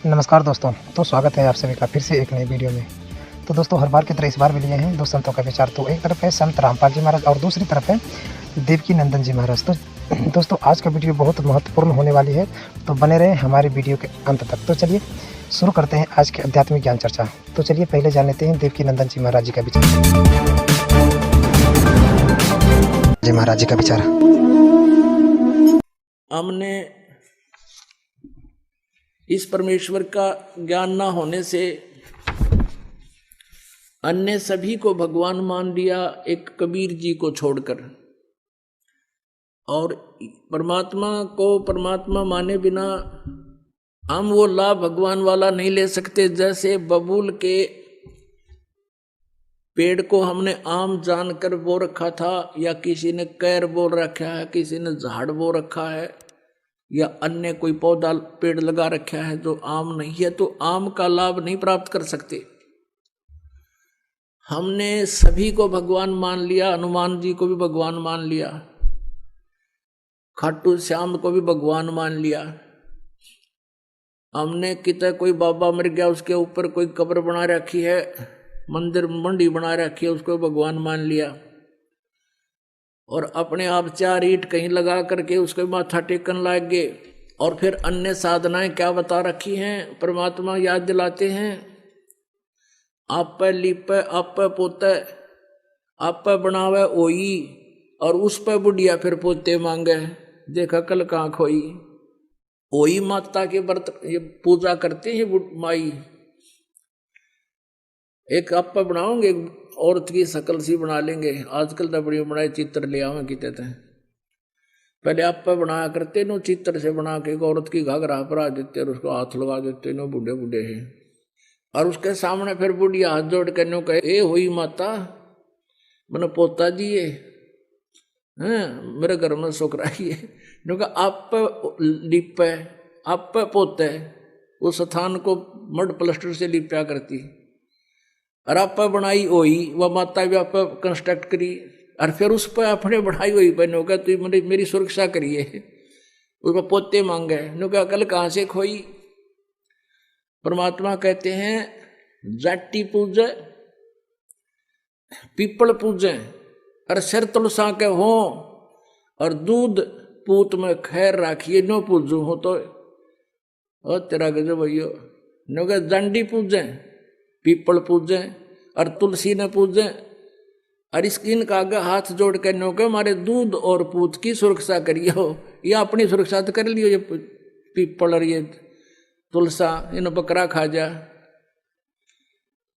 नमस्कार दोस्तों। तो स्वागत है आप सभी का फिर से एक नई वीडियो में। तो दोस्तों, हर बार की तरह इस बार भी लिए हैं दो संतों का विचार। तो एक तरफ है संत रामपाल जी महाराज और दूसरी तरफ है देवकी नंदन जी महाराज। तो दोस्तों, आज का वीडियो बहुत महत्वपूर्ण होने वाली है, तो बने रहें हमारे वीडियो के अंत तक। तो चलिए शुरू करते हैं आज के आध्यात्मिक ज्ञान चर्चा। तो चलिए पहले जान लेते हैं देवकी नंदन जी महाराज जी का विचार। जी महाराज जी का विचार। हमने इस परमेश्वर का ज्ञान ना होने से अन्य सभी को भगवान मान लिया, एक कबीर जी को छोड़कर। और परमात्मा को परमात्मा माने बिना हम वो लाभ भगवान वाला नहीं ले सकते। जैसे बबूल के पेड़ को हमने आम जानकर बो रखा था, या किसी ने कैर बो रखा है, किसी ने झाड़ बो रखा है, या अन्य कोई पौधा पेड़ लगा रखा है जो आम नहीं है, तो आम का लाभ नहीं प्राप्त कर सकते। हमने सभी को भगवान मान लिया, हनुमान जी को भी भगवान मान लिया, खाटू श्याम को भी भगवान मान लिया। हमने कितना कोई बाबा मर गया, उसके ऊपर कोई कब्र बना रखी है, मंदिर मंडी बना रखी है, उसको भगवान मान लिया। और अपने आप चार ईंट कहीं लगा करके उसको माथा टेकन लग गए। और फिर अन्य साधनाएं क्या बता रखी हैं, परमात्मा याद दिलाते हैं, आप पे लिपे, आप पे पोते, आप पे बनावे ओई, और उस पे बुढ़िया फिर पोते मांगे, देखा कल कहाँ खोई। ओई माता के व्रत ये पूजा करते हैं माई। एक आप पे बनाओगे, औरत की शकल सी बना लेंगे, आजकल तो बड़ी बनाए चित्र ले आवे कहते थे। पहले आप पे बनाया करते नो, चित्र से बना के औरत की घाघरा परा देते और उसको हाथ लगा देते नो, बूढ़े बूढ़े हैं। और उसके सामने फिर बुढ़िया हाथ जोड़ के नो कहे, ए हुई माता मैंने पोता जी है, मेरे घर में सुख रही है। नो कहा आप पे लिपे, आप पे पोते, उस स्थान को मड प्लास्टर से लिपया करती। और आप बनाई हुई वह माता भी आप कंस्ट्रक्ट करी, और फिर उस पर अपने बढ़ाई हुई बहनों का तो मेरी सुरक्षा करिए, उस पर पोते मांगे। नो क्या कल कहाँ से खोई। परमात्मा कहते हैं जाटी पूजे, पीपल पूजे, और सिर तुलसा के हो, और दूध पूत में खैर राखिए, नो पूजू हो तो ओ तेरा गजब भैया। नो क्या जांडी पूजे, पीपल पूजे, और तुलसी ने पूजे, और इनका आगे हाथ जोड़ के नो के हमारे दूध और पूत की सुरक्षा करियो। या अपनी सुरक्षा तो कर लियो, ये पीपल और ये तुलसा इन बकरा खा जा।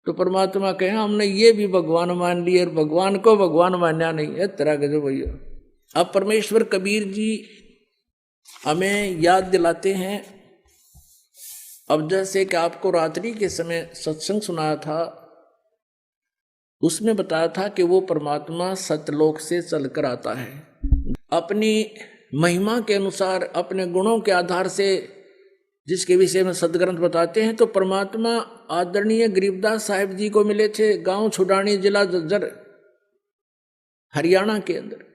तो परमात्मा कहे हमने ये भी भगवान मान लिए, और भगवान को भगवान मानना नहीं है, तरह के जो भैया। अब परमेश्वर कबीर जी हमें याद दिलाते हैं। अब जैसे कि आपको रात्रि के समय सत्संग सुनाया था, उसमें बताया था कि वो परमात्मा सतलोक से चलकर आता है, अपनी महिमा के अनुसार, अपने गुणों के आधार से, जिसके विषय में सदग्रंथ बताते हैं। तो परमात्मा आदरणीय गरीबदास साहिब जी को मिले थे, गांव छुडानी, जिला जज्जर, हरियाणा के अंदर।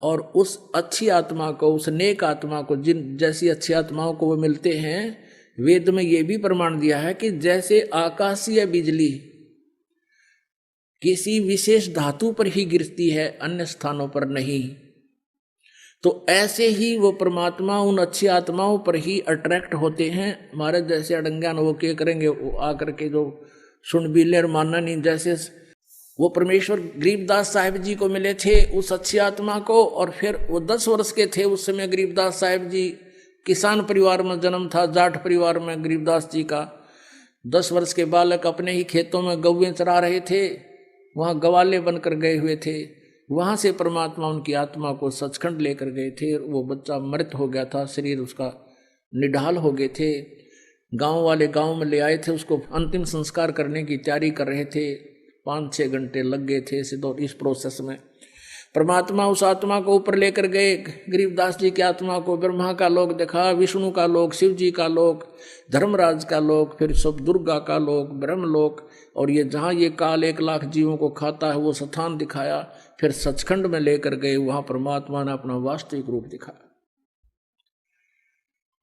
और उस अच्छी आत्मा को, उस नेक आत्मा को, जिन जैसी अच्छी आत्माओं को वो मिलते हैं, वेद में ये भी प्रमाण दिया है कि जैसे आकाशीय बिजली किसी विशेष धातु पर ही गिरती है, अन्य स्थानों पर नहीं, तो ऐसे ही वो परमात्मा उन अच्छी आत्माओं पर ही अट्रैक्ट होते हैं। हमारे जैसे अड़ंगा वो क्या करेंगे, वो आकर के जो सुन बिले और मानना नहीं, जैसे वो परमेश्वर गरीबदास साहिब जी को मिले थे, उस अच्छी आत्मा को। और फिर वो 10 वर्ष के थे उस समय। गरीबदास साहिब जी किसान परिवार में जन्म था, जाट परिवार में गरीबदास जी का। 10 वर्ष के बालक अपने ही खेतों में गौएं चरा रहे थे, वहाँ गवाले बनकर गए हुए थे। वहाँ से परमात्मा उनकी आत्मा को सचखंड लेकर गए थे। वो बच्चा मृत हो गया था, शरीर उसका निढाल हो गए थे। गांव वाले गांव में ले आए थे, उसको अंतिम संस्कार करने की तैयारी कर रहे थे। 5-6 घंटे लग गए थे इस प्रोसेस में। परमात्मा उस आत्मा को ऊपर लेकर गए, गरीबदास जी की आत्मा को ब्रह्मा का लोक देखा, विष्णु का लोक, शिव जी का लोक, धर्मराज का लोक, फिर सब दुर्गा का लोक, ब्रह्मलोक, और ये जहाँ ये काल 1 लाख जीवों को खाता है वो स्थान दिखाया। फिर सचखंड में लेकर गए, वहाँ परमात्मा ने अपना वास्तविक रूप दिखाया।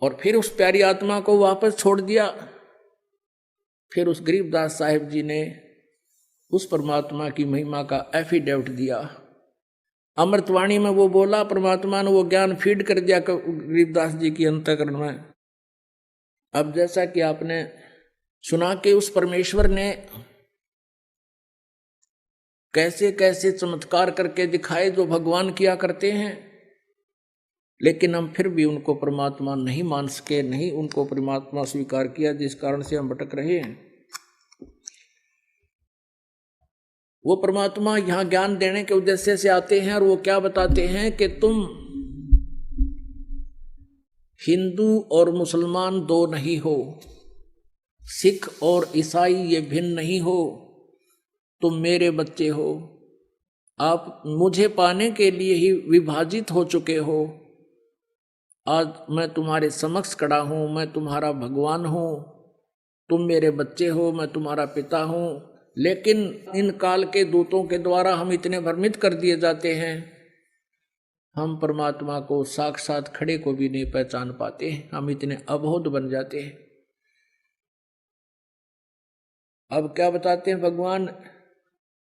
और फिर उस प्यारी आत्मा को वापस छोड़ दिया। फिर उस गरीबदास साहिब जी ने उस परमात्मा की महिमा का एफिडेविट दिया। अमृतवाणी में वो बोला, परमात्मा ने वो ज्ञान फीड कर दिया गरीबदास जी की अंतःकरण में। अब जैसा कि आपने सुना कि उस परमेश्वर ने कैसे कैसे चमत्कार करके दिखाए जो भगवान किया करते हैं, लेकिन हम फिर भी उनको परमात्मा नहीं मान सके, नहीं उनको परमात्मा स्वीकार किया, जिस कारण से हम भटक रहे हैं। वो परमात्मा यहां ज्ञान देने के उद्देश्य से आते हैं और वो क्या बताते हैं कि तुम हिंदू और मुसलमान दो नहीं हो, सिख और ईसाई ये भिन्न नहीं हो, तुम मेरे बच्चे हो। आप मुझे पाने के लिए ही विभाजित हो चुके हो। आज मैं तुम्हारे समक्ष खड़ा हूं, मैं तुम्हारा भगवान हूं, तुम मेरे बच्चे हो, मैं तुम्हारा पिता हूं। लेकिन इन काल के दूतों के द्वारा हम इतने भ्रमित कर दिए जाते हैं, हम परमात्मा को साक्षात खड़े को भी नहीं पहचान पाते, हम इतने अबोध बन जाते हैं। अब क्या बताते हैं भगवान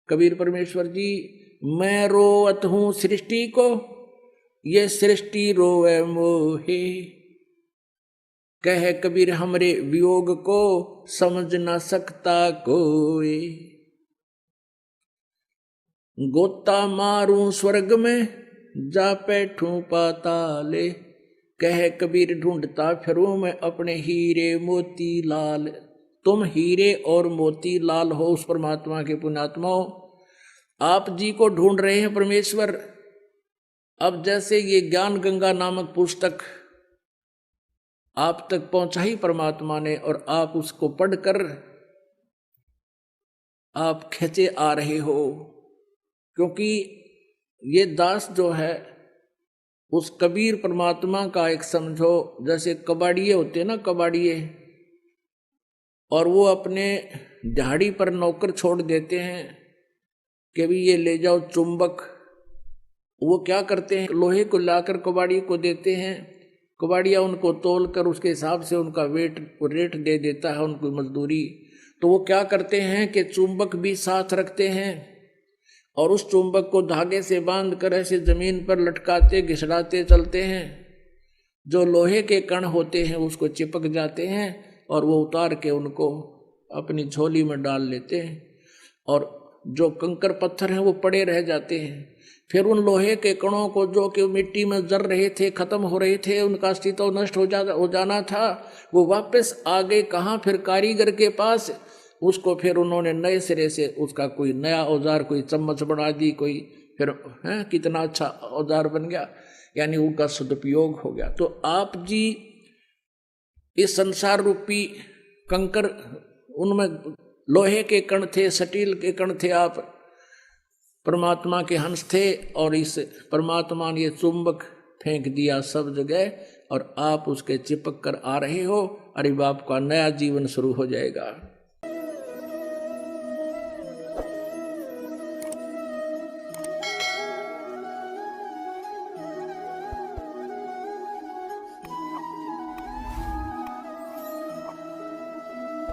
कबीर परमेश्वर जी, मैं रोवत हूं सृष्टि को, ये सृष्टि रोवे मोहे। कह कबीर हमरे वियोग को, समझ न सकता कोई। गोता मारूं स्वर्ग में, जा बैठूं पाताले। कह कबीर ढूंढता फिरूं मैं अपने हीरे मोती लाल। तुम हीरे और मोती लाल हो उस परमात्मा के पुण्यात्माओं, आप जी को ढूंढ रहे हैं परमेश्वर। अब जैसे ये ज्ञान गंगा नामक पुस्तक आप तक पहुंचा ही परमात्मा ने, और आप उसको पढ़कर आप खींचे आ रहे हो, क्योंकि ये दास जो है उस कबीर परमात्मा का एक समझो जैसे कबाड़िए होते हैं ना, कबाड़िए, और वो अपने दिहाड़ी पर नौकर छोड़ देते हैं कि भी ये ले जाओ चुंबक। वो क्या करते हैं, लोहे को लाकर कबाड़ी को देते हैं, कबाड़िया उनको तोल कर उसके हिसाब से उनका रेट दे देता है उनको मजदूरी। तो वो क्या करते हैं कि चुंबक भी साथ रखते हैं और उस चुंबक को धागे से बांध कर ऐसे जमीन पर लटकाते घिसड़ाते चलते हैं। जो लोहे के कण होते हैं उसको चिपक जाते हैं और वो उतार के उनको अपनी झोली में डाल लेते हैं, और जो कंकर पत्थर हैं वो पड़े रह जाते हैं। फिर उन लोहे के कणों को जो कि मिट्टी में जर रहे थे, खत्म हो रहे थे, उनका अस्तित्व नष्ट हो जाना था, वो वापस आ गए कहाँ, फिर कारीगर के पास। उसको फिर उन्होंने नए सिरे से उसका कोई नया औजार, कोई चम्मच बना दी, कोई फिर है कितना अच्छा औजार बन गया, यानी उनका सदुपयोग हो गया। तो आप जी इस संसार रूपी कंकर, उनमें लोहे के कण थे, स्टील के कण थे, आप परमात्मा के हंस थे, और इस परमात्मा ने ये चुंबक फेंक दिया सब जगह, और आप उसके चिपक कर आ रहे हो। अरे बाप का नया जीवन शुरू हो जाएगा।